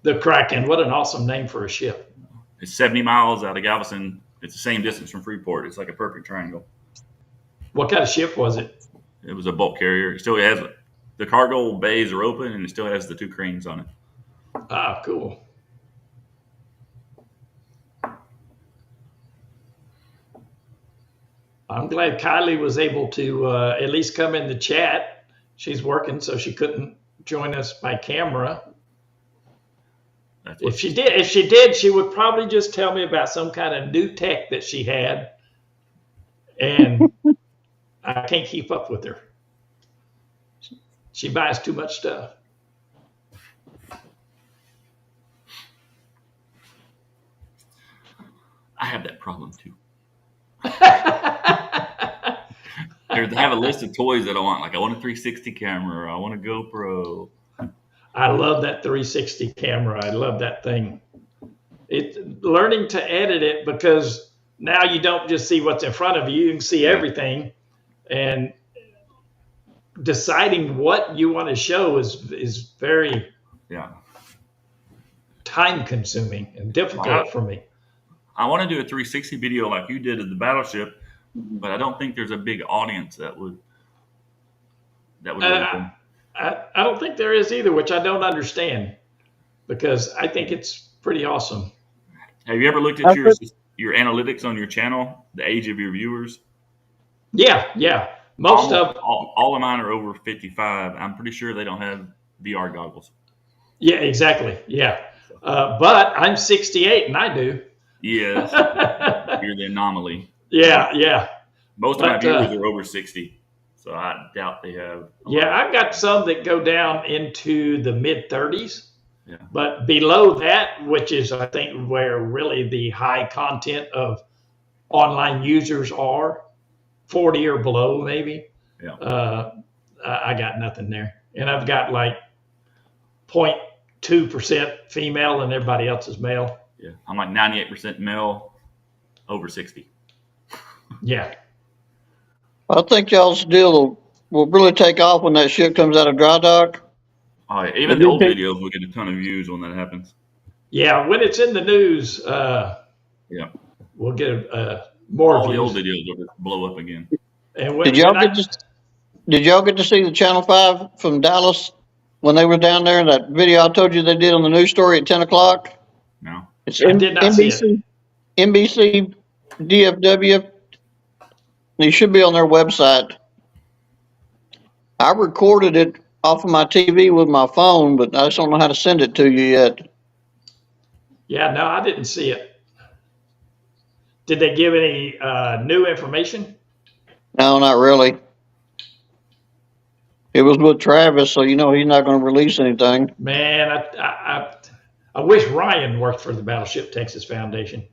The Kraken, what an awesome name for a ship. It's 70 miles out of Galveston. It's the same distance from Freeport. It's like a perfect triangle. What kind of ship was it? It was a bulk carrier. It still has the cargo bays are open, and it still has the 2 cranes on it. Ah, cool. I'm glad Kylie was able to at least come in the chat. She's working, so she couldn't join us by camera. If she did, she would probably just tell me about some kind of new tech that she had, and I can't keep up with her. She buys too much stuff. I have that problem too. I have a list of toys that I want. Like I want a 360 camera. Or I want a GoPro. I love that 360 camera. I love that thing. Learning to edit it, because now you don't just see what's in front of you. You can see everything, and deciding what you want to show is very time consuming and difficult for me. I want to do a 360 video like you did of the Battleship, but I don't think there's a big audience that would I don't think there is either, which I don't understand, because I think it's pretty awesome. Have you ever looked at your analytics on your channel, the age of your viewers? Yeah. Most of all of mine are over 55. I'm pretty sure they don't have VR goggles. Yeah, exactly. Yeah. But I'm 68 and I do. Yes. You're the anomaly. Yeah. Most of my viewers are over 60. So I doubt they have. I've got some that go down into the mid 30s. Yeah. But below that, which is, I think, where really the high content of online users are, 40 or below, maybe. Yeah. I got nothing there. And I've got like 0.2% female and everybody else is male. Yeah. I'm like 98% male, over 60. Yeah. I think y'all's deal will really take off when that ship comes out of dry dock. Oh, yeah. Even the old videos will get a ton of views when that happens. Yeah, when it's in the news, we'll get more all views. The old videos will blow up again. And did y'all get to see the Channel 5 from Dallas when they were down there, that video I told you they did on the news story at 10 o'clock? No. It's I did not see it. NBC DFW. It should be on their website. I recorded it off of my TV with my phone, but I just don't know how to send it to you yet. Yeah, no, I didn't see it. Did they give any new information? No, not really. It was with Travis, so you know he's not going to release anything. Man, I wish Ryan worked for the Battleship Texas Foundation.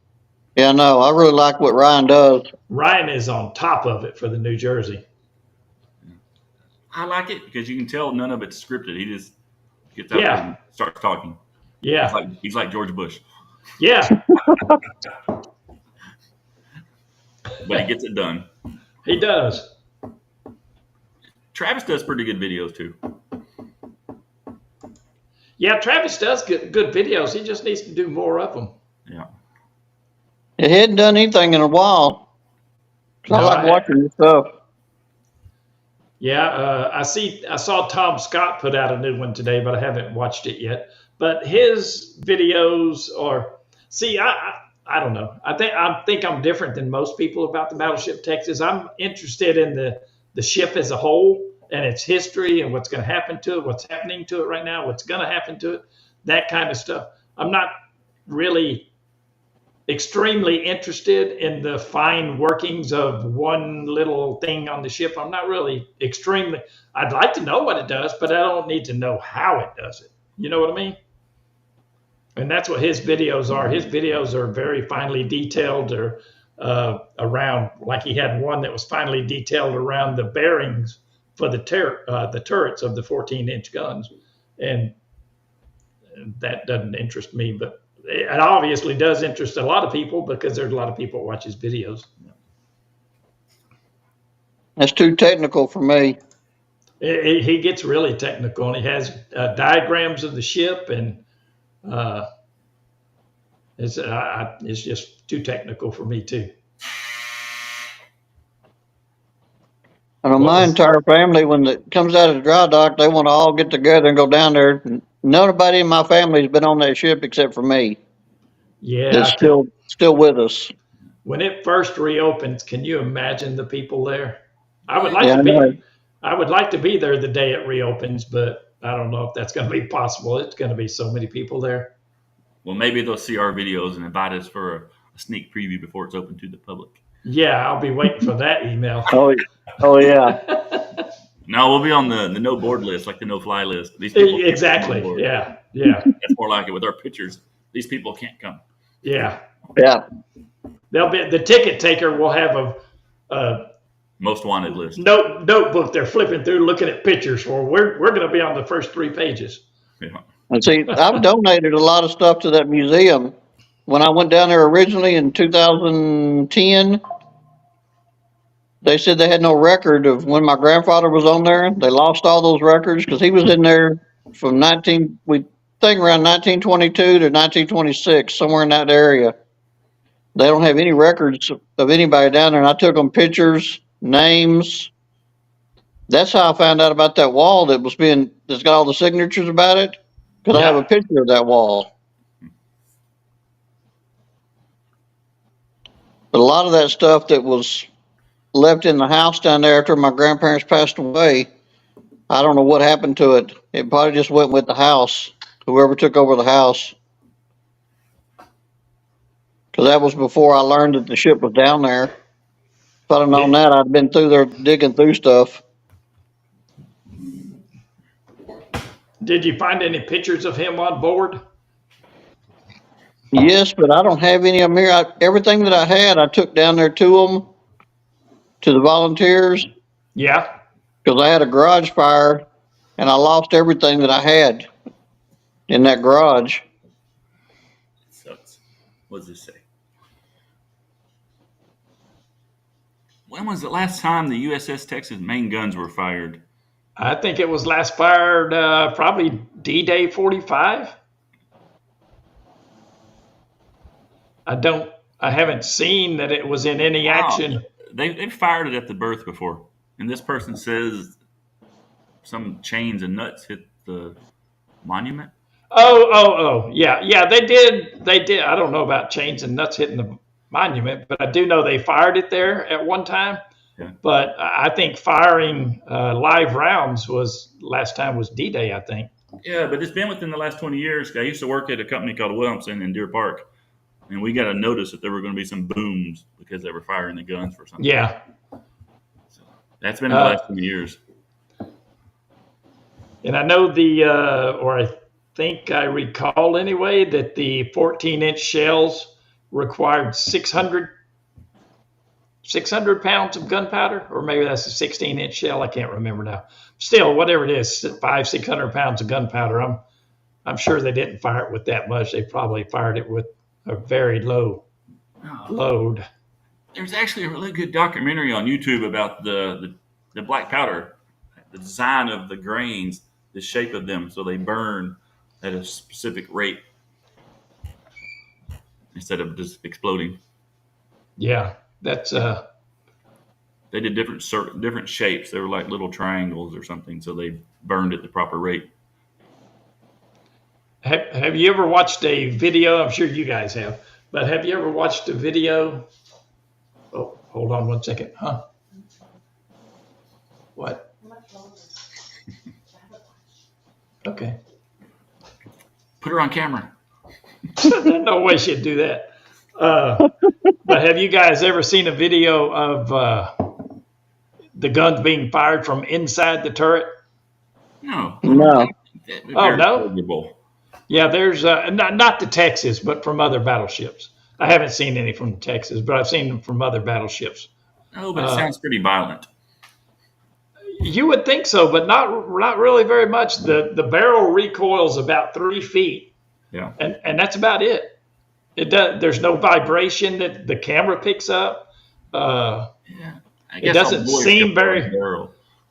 Yeah, no, I really like what Ryan does. Ryan is on top of it for the New Jersey. I like it because you can tell none of it's scripted. He just gets out Yeah. there and starts talking. Yeah, He's like George Bush, yeah, but he gets it done. he does. Travis does pretty good videos too. Yeah, Travis does good videos. He just needs to do more of them. Yeah. He hadn't done anything in a while. I No, like watching his stuff. Yeah, I saw Tom Scott put out a new one today, but I haven't watched it yet. But his videos I don't know. I think I'm different than most people about the Battleship Texas. I'm interested in the ship as a whole and its history and what's going to happen to it, what's happening to it right now, what's going to happen to it, that kind of stuff. I'm not really extremely interested in the fine workings of one little thing on the ship. I'm not really extremely. I'd like to know what it does, but I don't need to know how it does it. You know what I mean? And that's what his videos are. His videos are very finely detailed, or around, like he had one that was finely detailed around the bearings for the turrets of the 14-inch guns, and that doesn't interest me, but it obviously does interest a lot of people because there's a lot of people who watch his videos. That's too technical for me. He gets really technical, and he has diagrams of the ship, and it's just too technical for me too. And my entire family, when it comes out of the dry dock, they want to all get together and go down there. Nobody in my family has been on that ship except for me. Yeah, That's still with us. When it first reopens, can you imagine the people there? I would like to be there the day it reopens, but I don't know if that's going to be possible. It's going to be so many people there. Well, maybe they'll see our videos and invite us for a sneak preview before it's open to the public. Yeah, I'll be waiting for that email. Oh yeah. No, we'll be on the no board list, like the no fly list. These people Exactly. Yeah. That's more like it with our pictures. These people can't come. Yeah. Yeah. They'll be the ticket taker will have a most wanted list notebook they're flipping through, looking at pictures for. We're going to be on the first 3 pages. Yeah. And see, I've donated a lot of stuff to that museum. When I went down there originally in 2010, they said they had no record of when my grandfather was on there. They lost all those records because he was in there from around 1922 to 1926, somewhere in that area. They don't have any records of anybody down there. And I took them pictures, names. That's how I found out about that wall that's got all the signatures about it. Because I have a picture of that wall. But a lot of that stuff that was left in the house down there after my grandparents passed away, I don't know what happened to it. It probably just went with the house, whoever took over the house. Because that was before I learned that the ship was down there. If I'd have known that, I'd been through there digging through stuff. Did you find any pictures of him on board? Yes, but I don't have any of them here. Everything that I had, I took down there to them, to the volunteers. Yeah. Because I had a garage fire, and I lost everything that I had in that garage. Sucks. What does this say? When was the last time the USS Texas main guns were fired? I think it was last fired probably D-Day 45. I haven't seen that it was in any action. They've fired it at the berth before. And this person says some chains and nuts hit the monument. Oh, yeah. They did. I don't know about chains and nuts hitting the monument, but I do know they fired it there at one time. Yeah. But I think firing live rounds last time was D-Day, I think. Yeah, but it's been within the last 20 years. I used to work at a company called Williamson in Deer Park, and we got a notice that there were going to be some booms because they were firing the guns for something. Yeah. So that's been in the last 20 years. And I know or I think I recall anyway, that the 14-inch shells required 600 pounds of gunpowder, or maybe that's a 16-inch shell. I can't remember now. Still, whatever it is, 500-600 pounds of gunpowder. I'm sure they didn't fire it with that much. They probably fired it with a very low load. There's actually a really good documentary on YouTube about the black powder, the design of the grains, the shape of them, so they burn at a specific rate instead of just exploding. Yeah, that's They did different shapes. They were like little triangles or something, so they burned at the proper rate. Have you ever watched a video? I'm sure you guys have, but have you ever watched a video? Oh, hold on one second. Huh? What? Okay. Put her on camera. No way she'd do that. But have you guys ever seen a video of the guns being fired from inside the turret? No. No. Oh, no? Yeah, there's not the Texas, but from other battleships. I haven't seen any from the Texas, but I've seen them from other battleships. Oh, but it sounds pretty violent. You would think so, but not really very much. The barrel recoils about 3 feet. Yeah. And that's about it. There's no vibration that the camera picks up. Yeah. It doesn't seem very.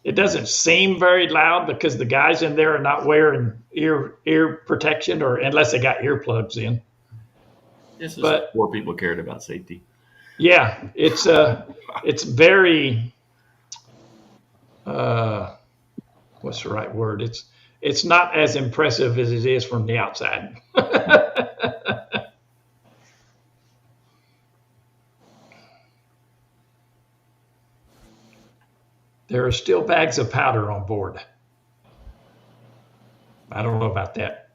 It doesn't seem very loud because the guys in there are not wearing ear protection, or unless they got earplugs in. This is poor people cared about safety. Yeah, it's very. What's the right word? It's not as impressive as it is from the outside. There are still bags of powder on board. I don't know about that.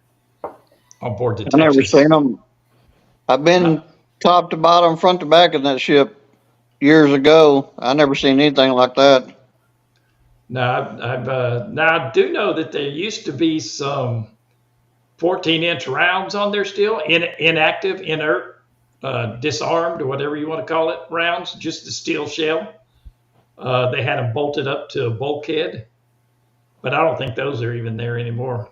On board the Texas. I've never seen them. I've been top to bottom, front to back in that ship years ago. I never seen anything like that. Now, I do know that there used to be some 14-inch rounds on there still, inactive, inert, disarmed, or whatever you want to call it, rounds, just a steel shell. They had them bolted up to a bulkhead, but I don't think those are even there anymore.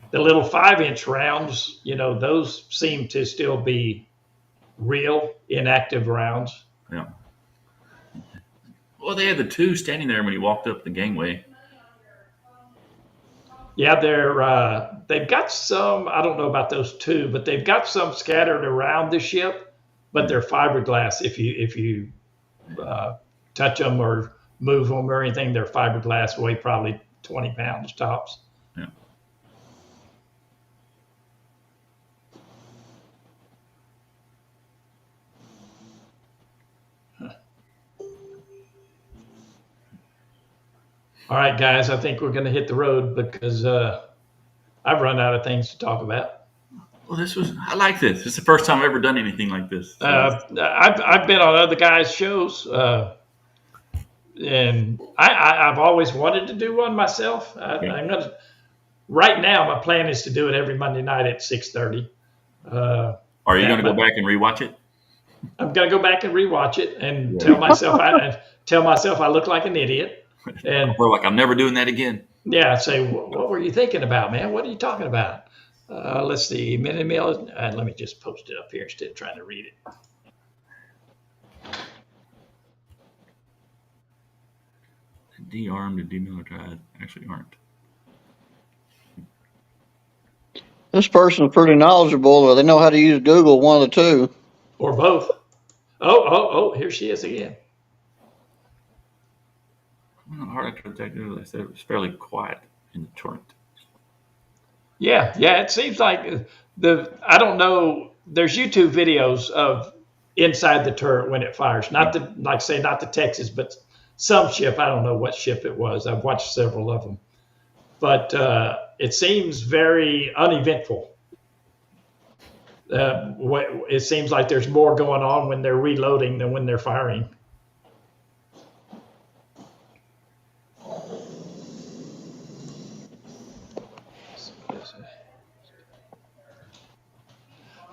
The little 5-inch rounds, those seem to still be real inactive rounds. Yeah. Well, they had the two standing there when he walked up the gangway. Yeah, they've got some. I don't know about those two, but they've got some scattered around the ship. But they're fiberglass. If you touch them or move them or anything, they're fiberglass. Weigh probably 20 pounds tops. Yeah. All right, guys, I think we're going to hit the road because I've run out of things to talk about. Well, I like this. This is the first time I've ever done anything like this. So. I've been on other guys' shows, and I've always wanted to do one myself. Right now, my plan is to do it every Monday night at 6:30. Are you going to go back and rewatch it? I'm going to go back and rewatch it and tell myself I look like an idiot. And we're like, I'm never doing that again. Yeah, say, what were you thinking about, man? What are you talking about? Let's see, minute meal. Let me just post it up here instead of trying to read it. De-armed and demilitarized actually aren't. This person's pretty knowledgeable, or they know how to use Google, one of the two. Or both. Oh, here she is again. Well, hard to detect. I said it was fairly quiet in the turret. Yeah, yeah. It seems like I don't know. There's YouTube videos of inside the turret when it fires. Not the not the Texas, but some ship. I don't know what ship it was. I've watched several of them, but it seems very uneventful. It seems like there's more going on when they're reloading than when they're firing.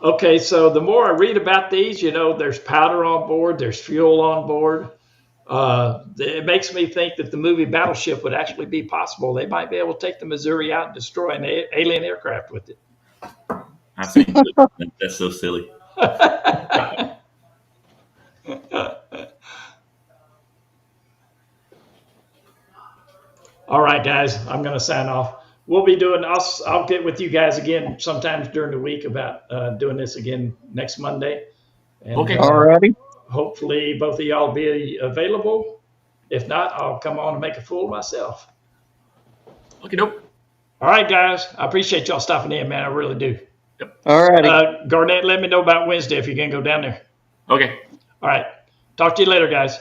Okay, so the more I read about these, there's powder on board, there's fuel on board. It makes me think that the movie Battleship would actually be possible. They might be able to take the Missouri out and destroy an alien aircraft with it. I've seen that's so silly. All right, guys, I'm going to sign off. We'll be doing. I'll get with you guys again sometimes during the week about doing this again next Monday. And, Okay. All righty. Hopefully, both of y'all be available. If not, I'll come on and make a fool of myself. Okay, nope. All right, guys. I appreciate y'all stopping in, man. I really do. Yep. All righty. Garnett, let me know about Wednesday if you're going to go down there. Okay. All right. Talk to you later, guys.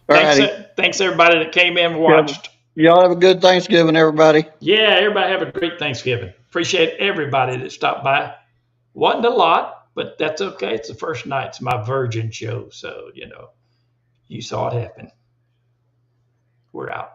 All Thanks, righty. thanks everybody that came in and watched. Y'all have a good Thanksgiving, everybody. Yeah, everybody have a great Thanksgiving. Appreciate everybody that stopped by. Wasn't a lot, but that's okay. It's the first night. It's my virgin show, so, you saw it happen. We're out.